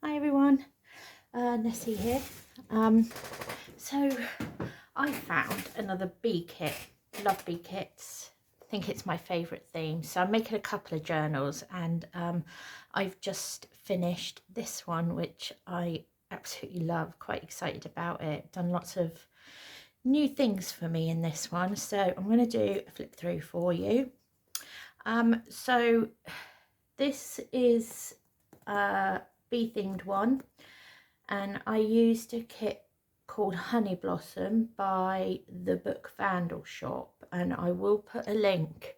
Hi everyone, Nessie here. So I found another bee kit. Love bee kits. I think it's my favourite theme. So I'm making a couple of journals, and I've just finished this one, which I absolutely love. Quite excited about it. Done lots of new things for me in this one. So I'm going to do a flip through for you. So this is bee themed one, and I used a kit called Honey Blossom by the Book Vandal shop, and I will put a link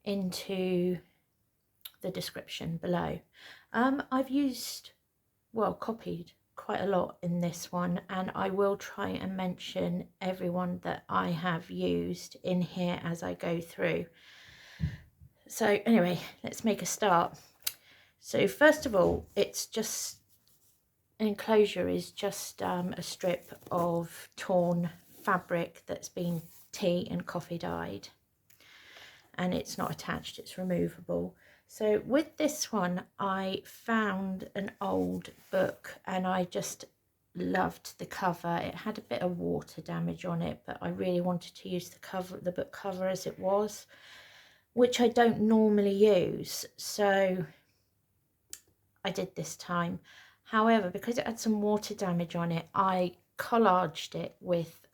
into the description below. I've copied quite a lot in this one, and I will try and mention everyone that I have used in here as I go through. So anyway, let's make a start. So first of all, it's just enclosure is just a strip of torn fabric that's been tea and coffee dyed, and it's not attached, it's removable. So with this one, I found an old book and I just loved the cover. It had a bit of water damage on it, but I really wanted to use the book cover as it was, which I don't normally use, so I did this time. However, because it had some water damage on it, I collaged it with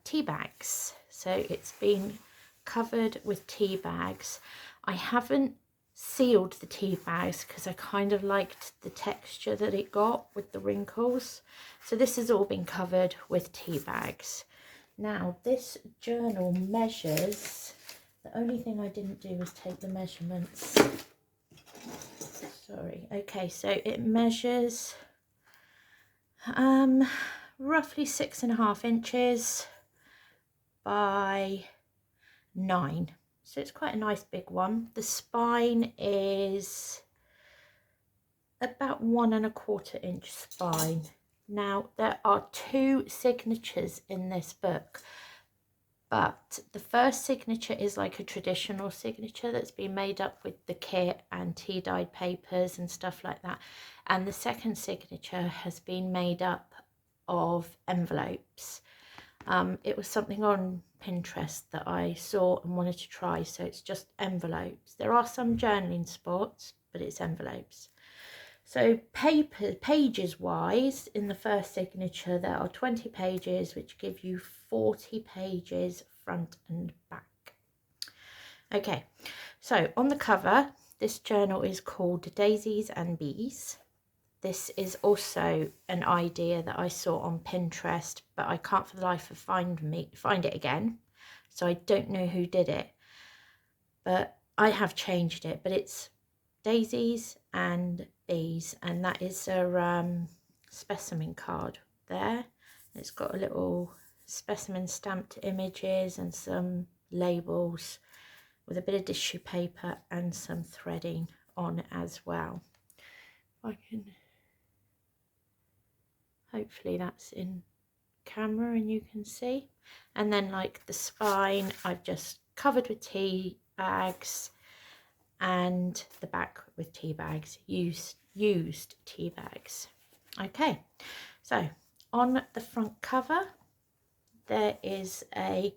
tea bags. So it's been covered with tea bags. I haven't sealed the tea bags because I kind of liked the texture that it got with the wrinkles. So this has all been covered with tea bags. Now this journal measures, the only thing I didn't do was take the measurements. Sorry. Okay, so it measures roughly 6.5 inches by 9. So it's quite a nice big one. The spine is about 1.25 inch spine. Now there are 2 signatures in this book, but the first signature is like a traditional signature that's been made up with the kit and tea dyed papers and stuff like that, and the second signature has been made up of envelopes. It was something on Pinterest that I saw and wanted to try, so it's just envelopes. There are some journaling spots, but it's envelopes. So pages wise, in the first signature there are 20 pages, which give you 40 pages front and back. Okay, so on the cover, this journal is called Daisies and Bees. This is also an idea that I saw on Pinterest, but I can't for the life of find it again, so I don't know who did it, but I have changed it. But it's Daisies and Bees, and that is a specimen card there. It's got a little specimen stamped images and some labels with a bit of tissue paper and some threading on as well. I can, hopefully that's in camera and you can see. And then like the spine, I've just covered with tea bags, and the back with tea bags, used tea bags. Okay, so on the front cover there is a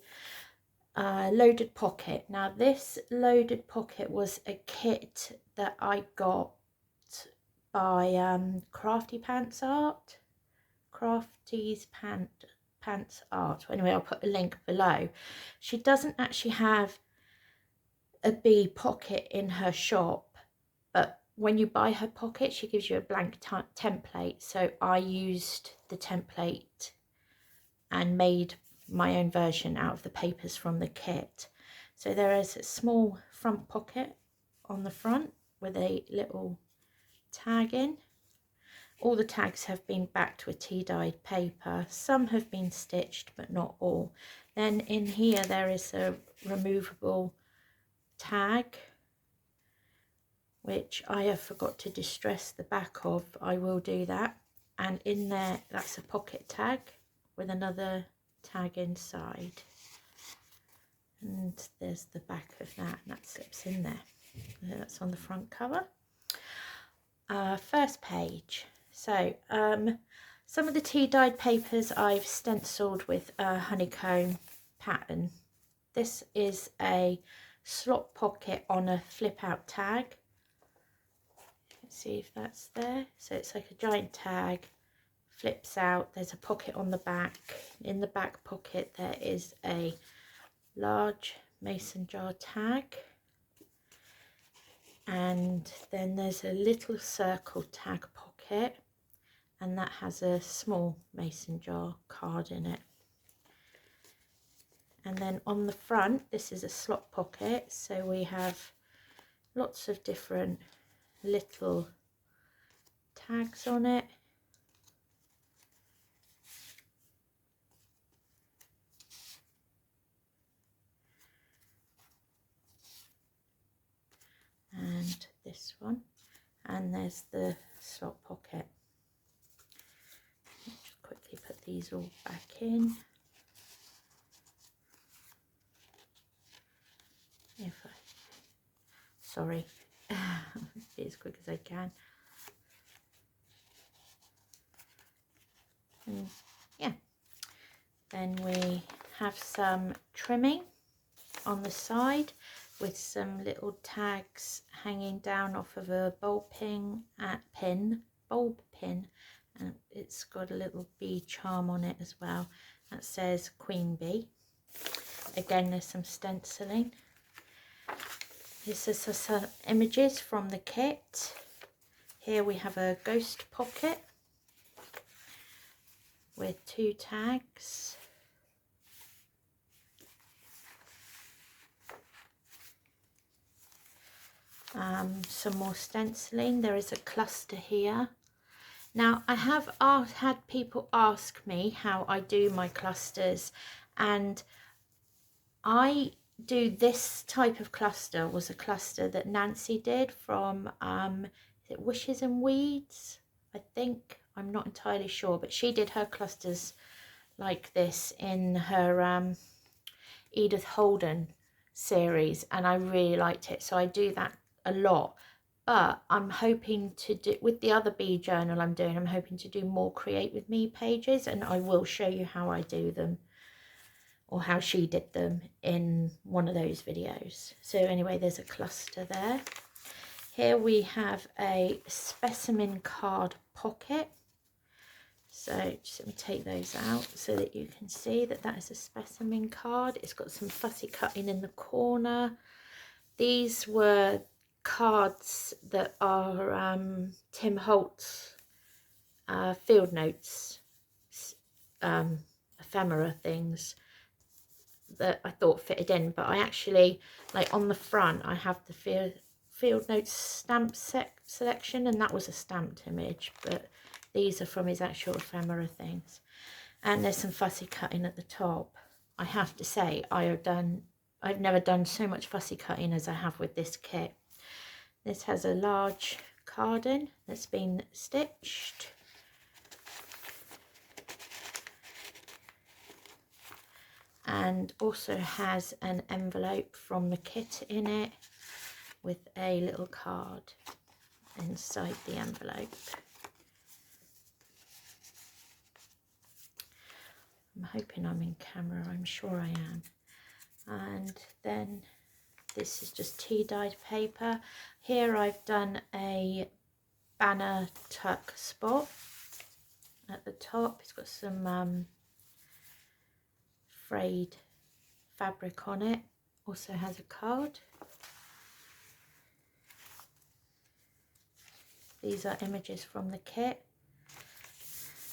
loaded pocket. Now this loaded pocket was a kit that I got by Crafty's Pants Art. Anyway, I'll put a link below. She doesn't actually have a bee pocket in her shop, but when you buy her pocket she gives you a blank template, so I used the template and made my own version out of the papers from the kit. So there is a small front pocket on the front with a little tag in. All the tags have been backed with tea dyed paper. Some have been stitched, but not all. Then in here there is a removable tag, which I have forgot to distress the back of. I will do that. And in there, that's a pocket tag with another tag inside. And there's the back of that, and that slips in there. That's on the front cover. First page. So some of the tea dyed papers I've stenciled with a honeycomb pattern. This is a slot pocket on a flip out tag. Let's see if that's there. So it's like a giant tag, flips out, there's a pocket on the back. In the back pocket there is a large mason jar tag, and then there's a little circle tag pocket, and that has a small mason jar card in it. And then on the front, this is a slot pocket, so we have lots of different little tags on it. And this one, and there's the slot pocket. Let's just quickly put these all back in. Sorry, be as quick as I can. And yeah, then we have some trimming on the side with some little tags hanging down off of a bulb pin, and it's got a little bee charm on it as well that says Queen Bee. Again, there's some stenciling. This is some images from the kit. Here we have a ghost pocket with 2 tags. Some more stenciling. There is a cluster here. Now I have had people ask me how I do my clusters, and I do this type of cluster. Was a cluster that Nancy did from is it Wishes and Weeds, I think. I'm not entirely sure, but she did her clusters like this in her Edith Holden series, and I really liked it, so I do that a lot. But I'm hoping to do, with the other bee journal I'm doing, I'm hoping to do more Create With Me pages, and I will show you how I do them, or how she did them, in one of those videos. So anyway, there's a cluster there. Here we have a specimen card pocket. So just let me take those out so that you can see that that is a specimen card. It's got some fussy cutting in the corner. These were cards that are Tim Holt's field notes, ephemera things that I thought fitted in, but I actually, like on the front, I have the field notes stamp selection, and that was a stamped image, but these are from his actual ephemera things. And there's some fussy cutting at the top. I have to say, I've never done so much fussy cutting as I have with this kit. This has a large card in that's been stitched. And also has an envelope from the kit in it with a little card inside the envelope. I'm hoping I'm in camera, I'm sure I am. And then this is just tea dyed paper. Here I've done a banner tuck spot at the top. It's got some frayed fabric on it. Also has a card. These are images from the kit.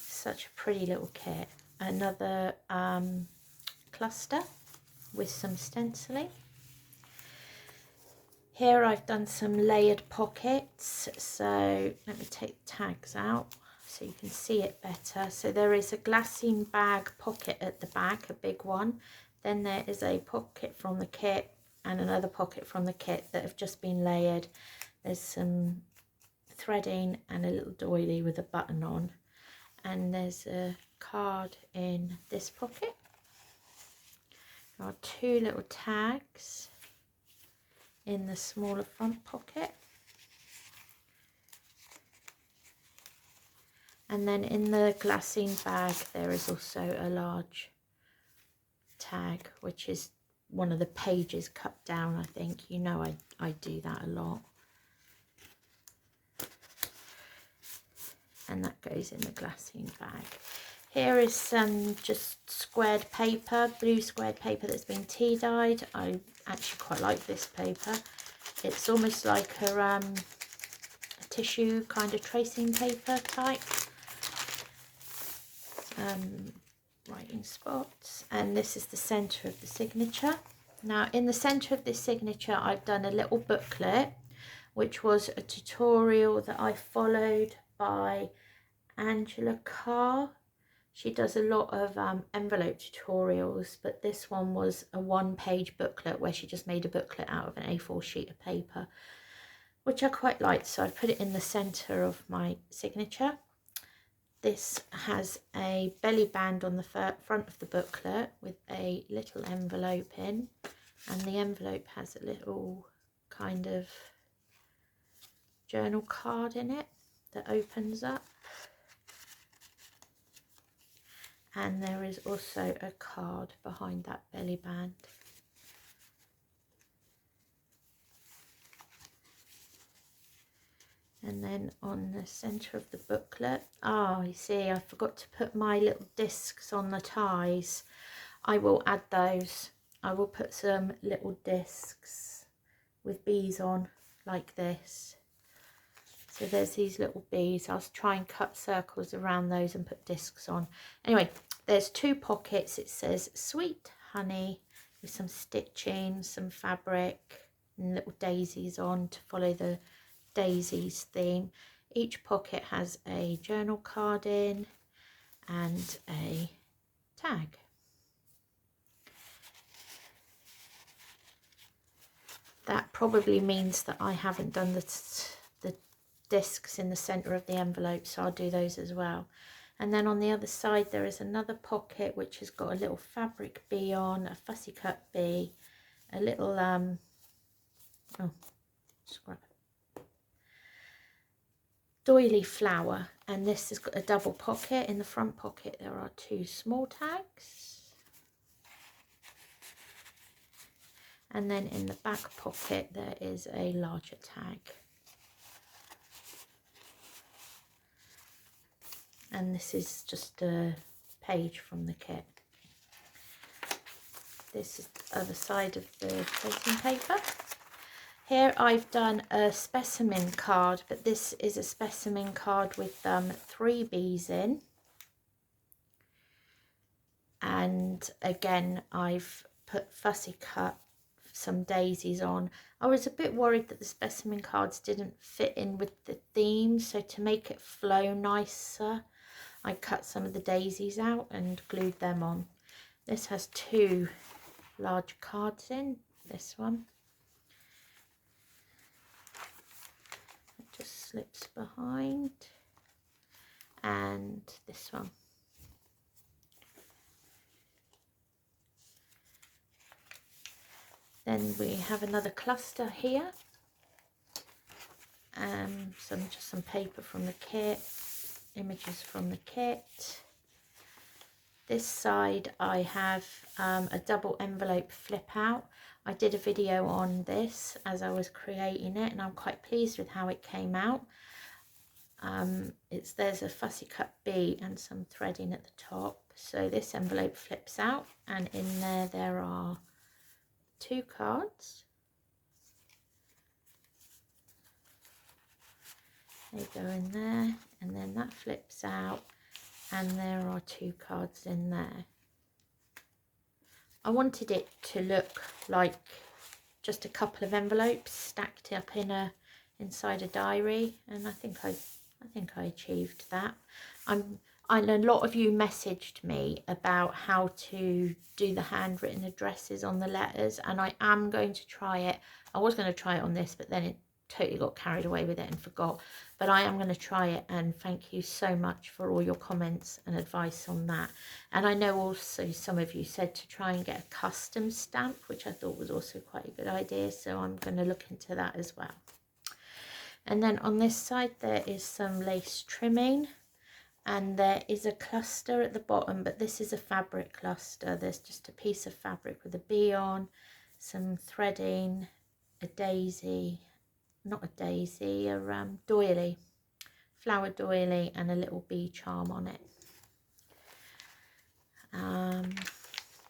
Such a pretty little kit. Another cluster with some stenciling. Here I've done some layered pockets, so let me take the tags out so you can see it better. So there is a glassine bag pocket at the back, a big one. Then there is a pocket from the kit and another pocket from the kit that have just been layered. There's some threading and a little doily with a button on. And there's a card in this pocket. There are 2 little tags in the smaller front pocket. And then in the glassine bag there is also a large tag, which is one of the pages cut down, I think. You know, I do that a lot. And that goes in the glassine bag. Here is some just squared paper, blue squared paper that's been tea dyed. I actually quite like this paper. It's almost like a tissue kind of tracing paper type. Writing spots, and this is the center of the signature. Now in the center of this signature I've done a little booklet, which was a tutorial that I followed by Angela Carr. She does a lot of envelope tutorials, but this one was a one-page booklet where she just made a booklet out of an A4 sheet of paper, which I quite liked, so I put it in the center of my signature. This has a belly band on the front of the booklet with a little envelope in, and the envelope has a little kind of journal card in it that opens up. And there is also a card behind that belly band. And then on the center of the booklet, you see, I forgot to put my little discs on the ties. I will add those. I will put some little discs with bees on like this. So there's these little bees. I'll try and cut circles around those and put discs on. Anyway, there's 2 pockets. It says Sweet Honey with some stitching, some fabric and little daisies on to follow the daisies theme. Each pocket has a journal card in and a tag. That probably means that I haven't done the discs in the center of the envelope, so I'll do those as well. And then on the other side there is another pocket which has got a little fabric bee on, a fussy cut bee, a little doily flower, and this has got a double pocket. In the front pocket there are 2 small tags, and then in the back pocket there is a larger tag. And this is just a page from the kit. This is the other side of the tracing paper. Here I've done a specimen card, but this is a specimen card with 3 bees in. And again, I've put fussy cut some daisies on. I was a bit worried that the specimen cards didn't fit in with the theme, so to make it flow nicer, I cut some of the daisies out and glued them on. This has 2 large cards in, this one. It just slips behind, and this one. Then we have another cluster here, just some paper from the kit, images from the kit. This side I have a double envelope flip out. I did a video on this as I was creating it, and I'm quite pleased with how it came out. There's a fussy cut bee and some threading at the top. So this envelope flips out, and in there are 2 cards. They go in there, and then that flips out, and there are 2 cards in there. I wanted it to look like just a couple of envelopes stacked up inside a diary, and I think I achieved that. A lot of you messaged me about how to do the handwritten addresses on the letters, and I am going to try it. I was going to try it on this, but then it totally got carried away with it and forgot. But I am going to try it, and thank you so much for all your comments and advice on that. And I know also some of you said to try and get a custom stamp, which I thought was also quite a good idea, so I'm going to look into that as well. And then on this side there is some lace trimming. and there is a cluster at the bottom, but this is a fabric cluster. There's just a piece of fabric with a bee on, some threading, a daisy, not a daisy, a doily, flower doily, and a little bee charm on it.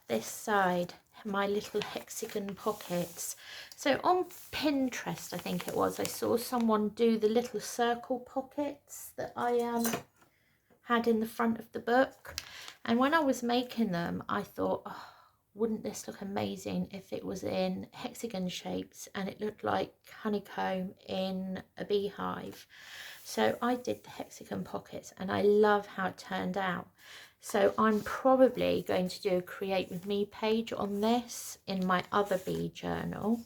This side, my little hexagon pockets. So on Pinterest, I think it was, I saw someone do the little circle pockets that I had in the front of the book, and when I was making them I thought, oh, wouldn't this look amazing if it was in hexagon shapes and it looked like honeycomb in a beehive. So I did the hexagon pockets and I love how it turned out. So I'm probably going to do a create with me page on this in my other bee journal,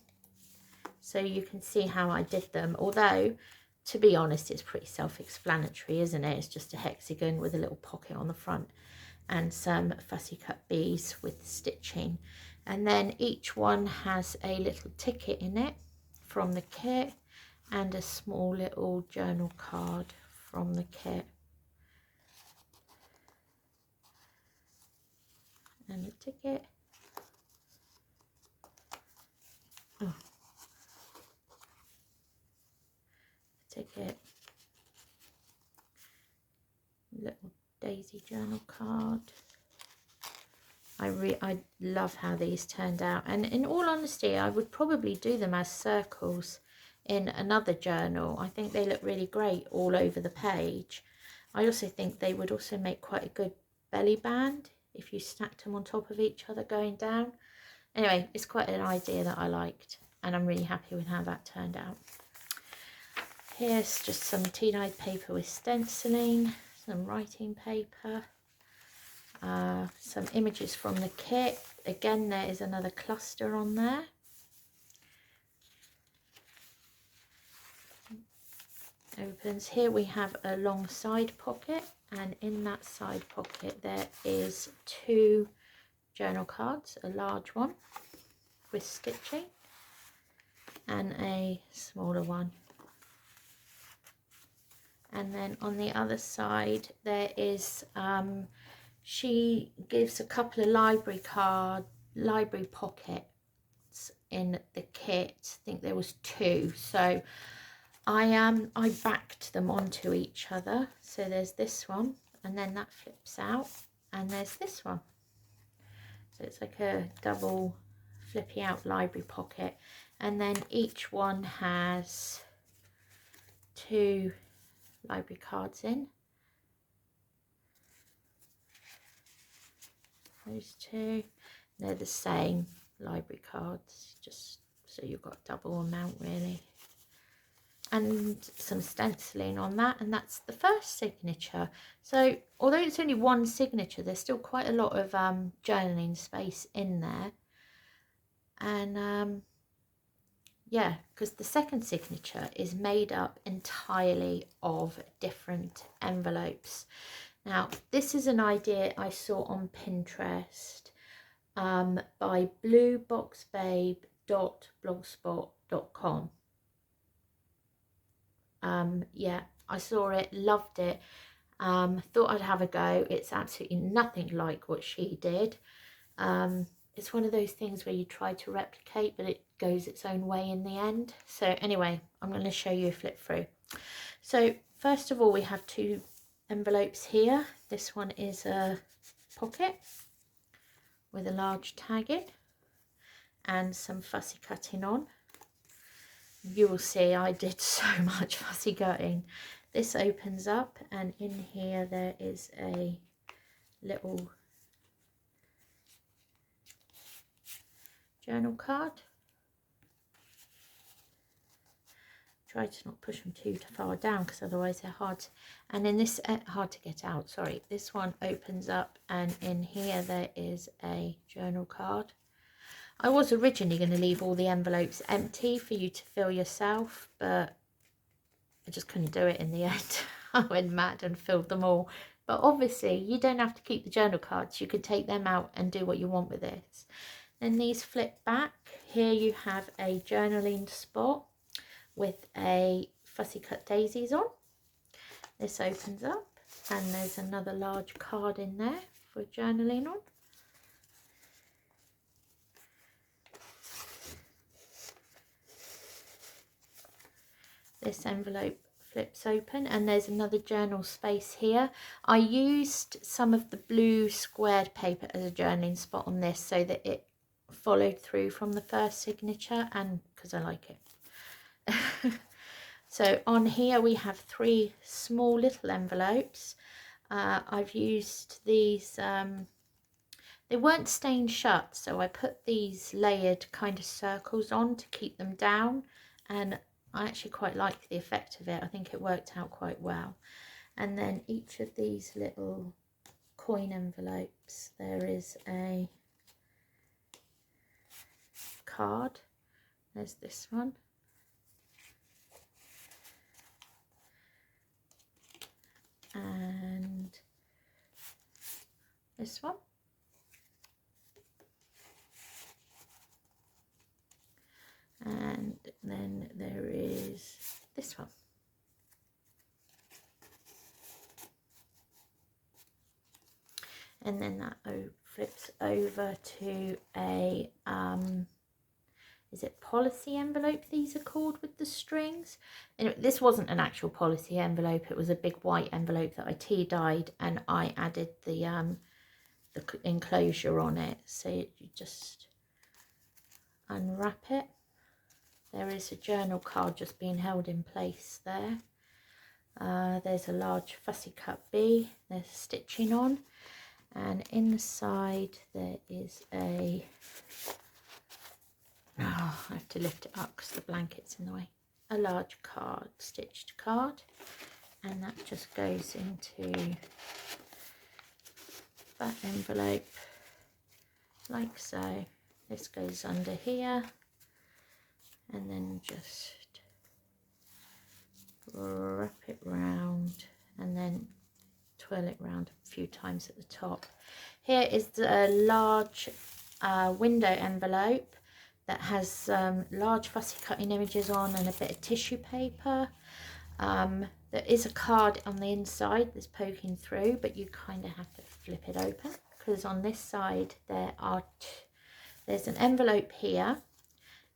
so you can see how I did them. Although, to be honest, it's pretty self-explanatory, isn't it? It's just a hexagon with a little pocket on the front and some fussy cut bees with stitching. And then each one has a little ticket in it from the kit and a small little journal card from the kit. And a ticket. Oh. Ticket. Little daisy journal card. I love how these turned out, and in all honesty I would probably do them as circles in another journal. I think they look really great all over the page. I also think they would also make quite a good belly band if you stacked them on top of each other going down. Anyway, it's quite an idea that I liked, and I'm really happy with how that turned out. Here's just some tea-dyed paper with stenciling, some writing paper, some images from the kit. Again, there is another cluster on there. Opens. Here we have a long side pocket, and in that side pocket there is 2 journal cards, a large one with stitching and a smaller one. And then on the other side there is she gives a couple of library pockets in the kit. I think there was 2, so I backed them onto each other. So there's this one, and then that flips out, and there's this one. So it's like a double flippy out library pocket, and then each one has 2 library cards in. Those 2, they're the same library cards, just so you've got a double amount really. And some stenciling on that, and that's the first signature. So although it's only 1 signature, there's still quite a lot of journaling space in there. And yeah, because the second signature is made up entirely of different envelopes. Now, this is an idea I saw on Pinterest by blueboxbabe.blogspot.com. Yeah, I saw it, loved it, thought I'd have a go. It's absolutely nothing like what she did. It's one of those things where you try to replicate, but it goes its own way in the end. So anyway, I'm going to show you a flip through. So first of all, we have 2 envelopes here. This one is a pocket with a large tag in and some fussy cutting on. You will see I did so much fussy cutting. This opens up, and in here there is a little journal card. Try to not push them too far down, because otherwise they're hard. And then this hard to get out, sorry. This one opens up, and in here there is a journal card. I was originally going to leave all the envelopes empty for you to fill yourself, but I just couldn't do it in the end. I went mad and filled them all. But obviously you don't have to keep the journal cards. You could take them out and do what you want with this. Then these flip back. Here you have a journaling spot with a fussy cut daisies on. This opens up, And there's another large card in there for journaling on. This envelope flips open and there's another journal space here. I used some of the blue squared paper as a journaling spot on this so that it followed through from the first signature, and because I like it. So on here we have 3 small little envelopes. I've used these, they weren't stained shut, so I put these layered kind of circles on to keep them down, and I actually quite like the effect of it. I think it worked out quite well. And then each of these little coin envelopes, there is a card. There's this one. And this one. And then there is this one. And then that flips over to a, is it policy envelope these are called, with the strings? And this wasn't an actual policy envelope, it was a big white envelope that I tea dyed, and I added the enclosure on it. So you just unwrap it. There is a journal card just being held in place there. There's a large fussy cut B. There's stitching on. And inside there is a... Oh, I have to lift it up because the blanket's in the way. A large card, stitched card. And that just goes into that envelope like so. This goes under here. And then just wrap it round and then twirl it round a few times at the top. Here is the large window envelope that has large fussy cutting images on and a bit of tissue paper. There is a card on the inside that's poking through, but you kind of have to flip it open, because on this side there's an envelope here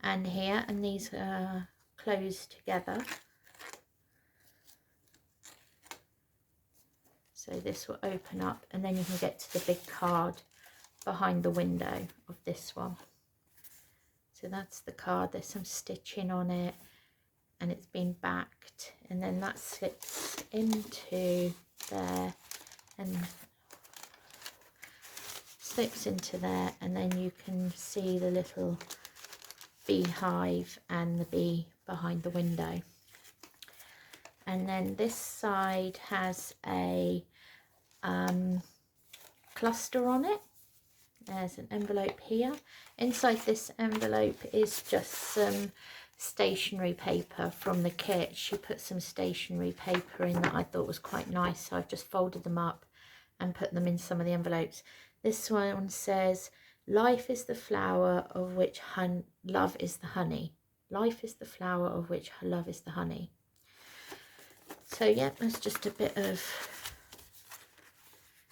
and here, and these are closed together. So this will open up and then you can get to the big card behind the window of this one. So that's the card, there's some stitching on it and it's been backed, and then that slips into there and slips into there, and then you can see the little beehive and the bee behind the window. And then this side has a cluster on it. There's an envelope here. Inside this envelope is just some stationery paper from the kit. She put some stationery paper in that I thought was quite nice, so I've just folded them up and put them in some of the envelopes. This one says, "Life is the flower of which love is the honey." Life is the flower of which love is the honey. So yeah, there's just a bit of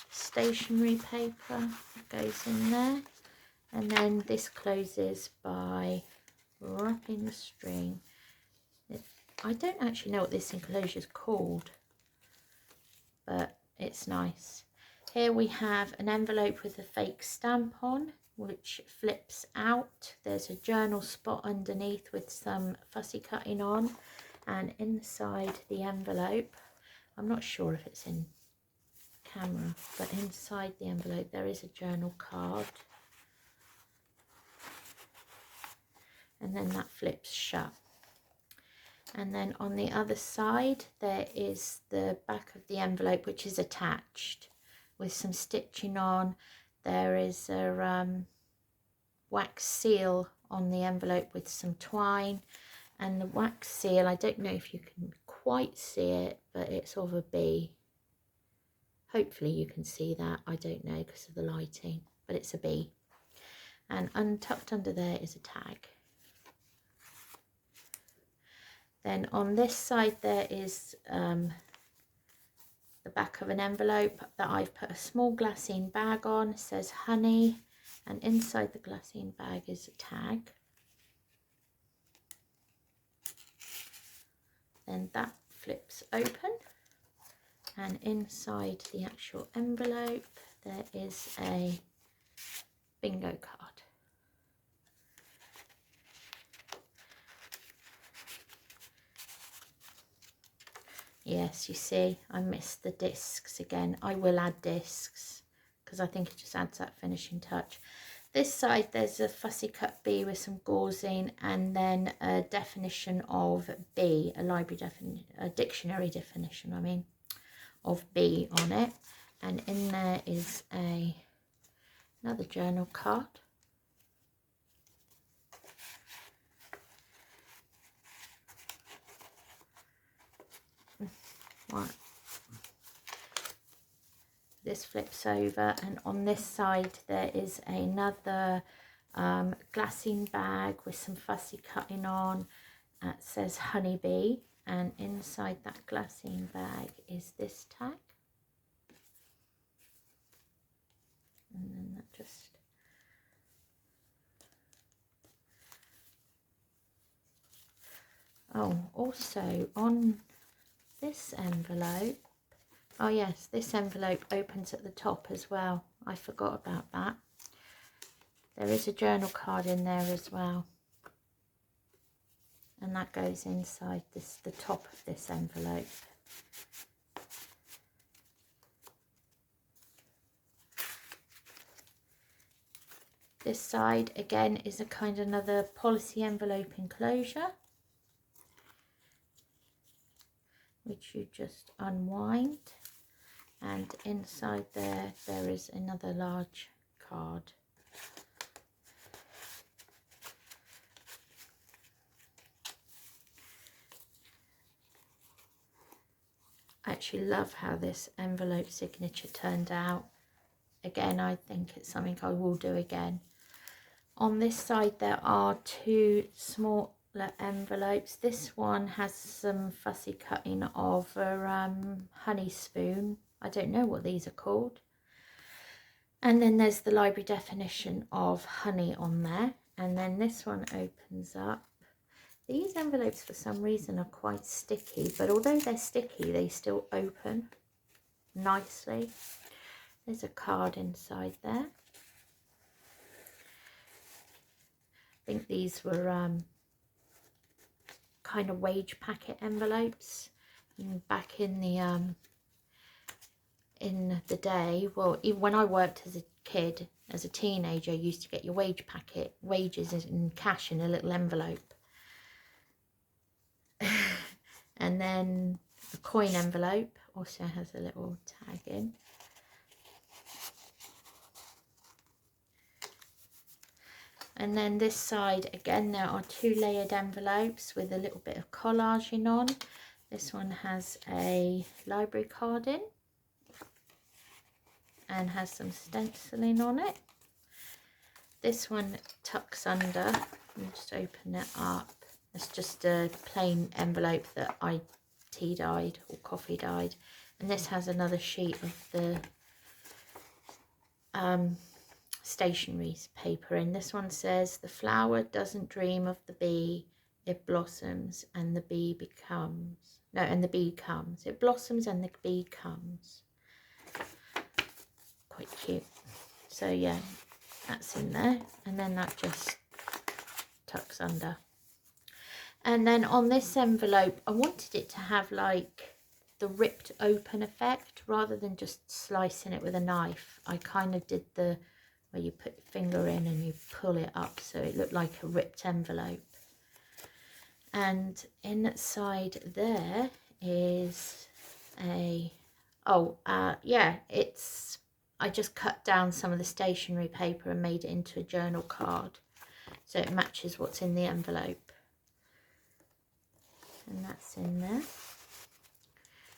stationery paper that goes in there, and then this closes by wrapping the string. I don't actually know what this enclosure is called, but it's nice. Here we have an envelope with a fake stamp on, which flips out. There's a journal spot underneath with some fussy cutting on, and inside the envelope, I'm not sure if it's in camera, but inside the envelope there is a journal card, and then that flips shut. And then on the other side there is the back of the envelope, which is attached with some stitching on. There is a wax seal on the envelope with some twine, and the wax seal, I don't know if you can quite see it, but it's of a bee. Hopefully you can see that, I don't know because of the lighting, but it's a bee. And untucked under there is a tag. Then on this side there is the back of an envelope that I've put a small glassine bag on. It says honey, and inside the glassine bag is a tag. Then that flips open, and inside the actual envelope there is a bingo card. Yes, you see, I missed the discs again. I will add discs because I think it just adds that finishing touch. This side there's a fussy cut B with some gauzing, and then a definition of B, a library definition, a dictionary definition, I mean, of B on it. And in there is another journal card. Right. This flips over, and on this side there is another glassine bag with some fussy cutting on. It says honeybee, and inside that glassine bag is this tag. And then that just... Oh, also on this envelope, oh yes, this envelope opens at the top as well. I forgot about that. There is a journal card in there as well, and that goes inside the top of this envelope. This side again is a kind of another policy envelope enclosure, which you just unwind, and inside there is another large card. I actually love how this envelope signature turned out. Again, I think it's something I will do again. On this side there are two smaller envelopes. This one has some fussy cutting of a honey spoon. I don't know what these are called. And then there's the library definition of honey on there. And then this one opens up. These envelopes for some reason are quite sticky, but although they're sticky, they still open nicely. There's a card inside there. I think these were kind of wage packet envelopes. And back in the day, well, even when I worked as a kid, as a teenager, you used to get your wage packet, wages in cash in a little envelope. And then the coin envelope also has a little tag in. And then this side, again, there are two layered envelopes with a little bit of collaging on. This one has a library card in and has some stenciling on it. This one tucks under. Let me just open it up. It's just a plain envelope that I tea dyed or coffee dyed. And this has another sheet of the stationery paper in. This one says, the flower doesn't dream of the bee, it blossoms and the bee becomes. No, and the bee comes. It blossoms and the bee comes. Quite cute. So yeah, that's in there. And then that just tucks under. And then on this envelope, I wanted it to have like the ripped open effect rather than just slicing it with a knife. I kind of did the where you put your finger in and you pull it up so it looked like a ripped envelope. And inside there is a, yeah, it's, I just cut down some of the stationery paper and made it into a journal card so it matches what's in the envelope. And that's in there.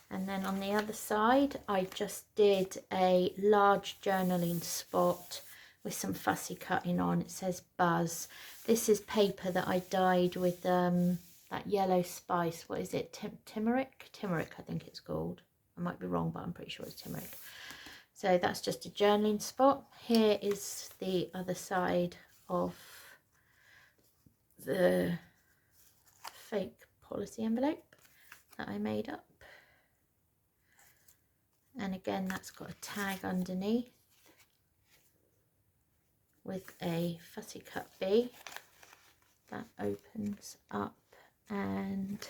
And then on the other side, I just did a large journaling spot with some fussy cutting on. It says Buzz. This is paper that I dyed with that yellow spice. What is it? Turmeric? Turmeric, I think it's called. I might be wrong, but I'm pretty sure it's turmeric. So that's just a journaling spot. Here is the other side of the fake policy envelope that I made up. And again, that's got a tag underneath with a fussy cut B that opens up, and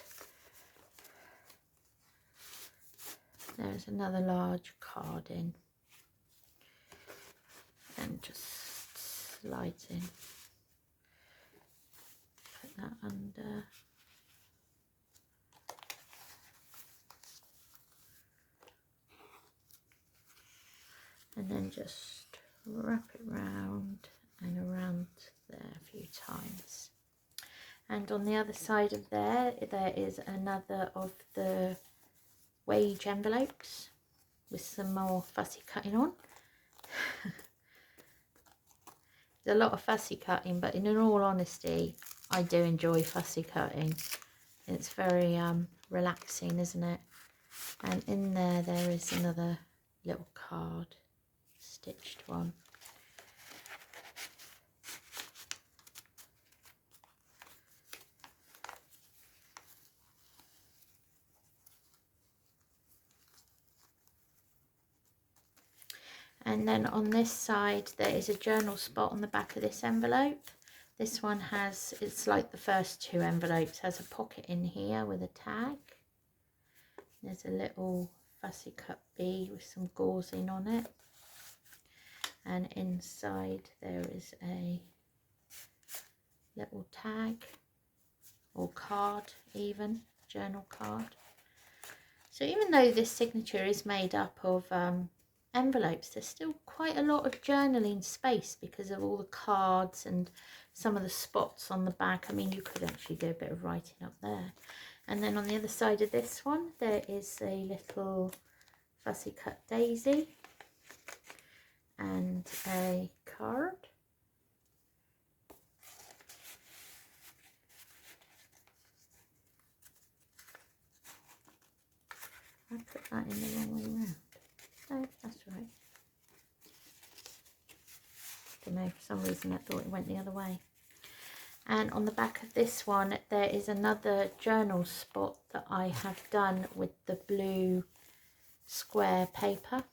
there's another large card in and just slides in. Put that under. And then just wrap it round and around there a few times. And on the other side of there is another of the wage envelopes with some more fussy cutting on. There's a lot of fussy cutting, but in all honesty, I do enjoy fussy cutting. It's very relaxing, isn't it? And in there is another little card, stitched one. And then on this side there is a journal spot on the back of this envelope. This one has, it's like the first two envelopes, has a pocket in here with a tag. There's a little fussy cut B with some gauzing on it. And inside there is a little tag or card, even journal card. So even though this signature is made up of envelopes, there's still quite a lot of journaling space because of all the cards and some of the spots on the back. I mean, you could actually do a bit of writing up there. And then on the other side of this one there is a little fussy cut daisy and a card. I put that in the wrong way around. No, that's right. Don't know, for some reason I thought it went the other way. And on the back of this one there is another journal spot that I have done with the blue square paper,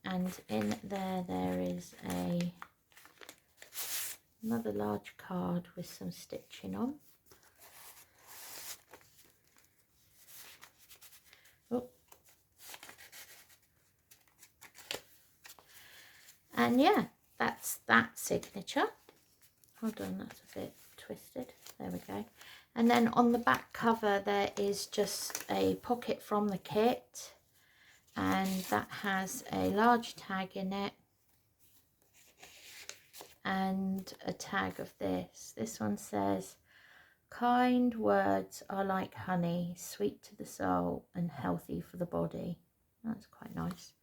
and in there is another large card with some stitching on. Oh. And yeah, that's that signature. Hold on, that's a bit twisted. There we go. And then on the back cover there is just a pocket from the kit, and that has a large tag in it and a tag of this. This one says, "Kind words are like honey, sweet to the soul and healthy for the body." That's quite nice.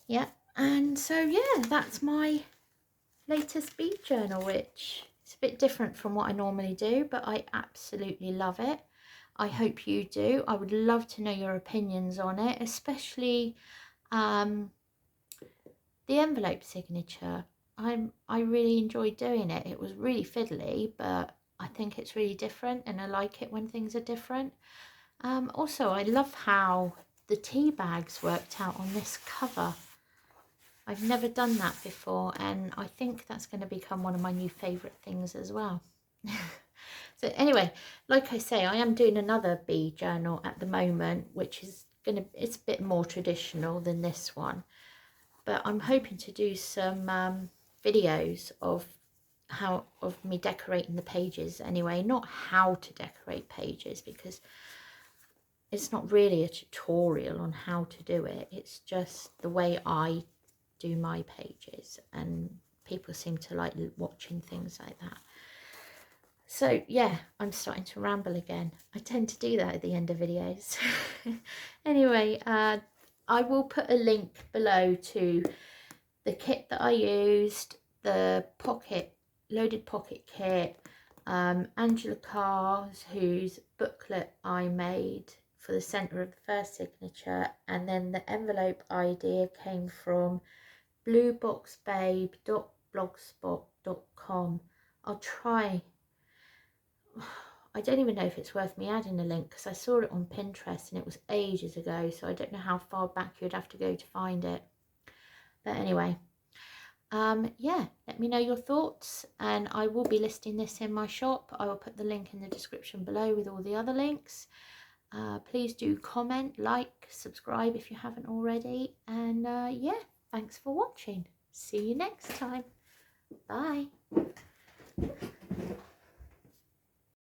Yeah, and so yeah, that's my latest bead journal, which is a bit different from what I normally do, but I absolutely love it. I hope you do. I would love to know your opinions on it, especially the envelope signature. I really enjoyed doing it. It was really fiddly, but I think it's really different, and I like it when things are different. Also, I love how the tea bags worked out on this cover. I've never done that before, and I think that's going to become one of my new favourite things as well. So anyway, like I say, I am doing another bead journal at the moment, which is it's a bit more traditional than this one, but I'm hoping to do some videos of me decorating the pages anyway. Not how to decorate pages, because it's not really a tutorial on how to do it. It's just the way I do my pages, and people seem to like watching things like that. So yeah, I'm starting to ramble again. I tend to do that at the end of videos. Anyway, I will put a link below to the kit that I used, the loaded pocket kit, Angela Carr's, whose booklet I made for the centre of the first signature, and then the envelope idea came from blueboxbabe.blogspot.com. I'll try. I don't even know if it's worth me adding a link because I saw it on Pinterest and it was ages ago, so I don't know how far back you'd have to go to find it. But anyway, yeah, let me know your thoughts, and I will be listing this in my shop. I will put the link in the description below with all the other links. Please do comment, like, subscribe if you haven't already, and yeah, thanks for watching. See you next time. Bye.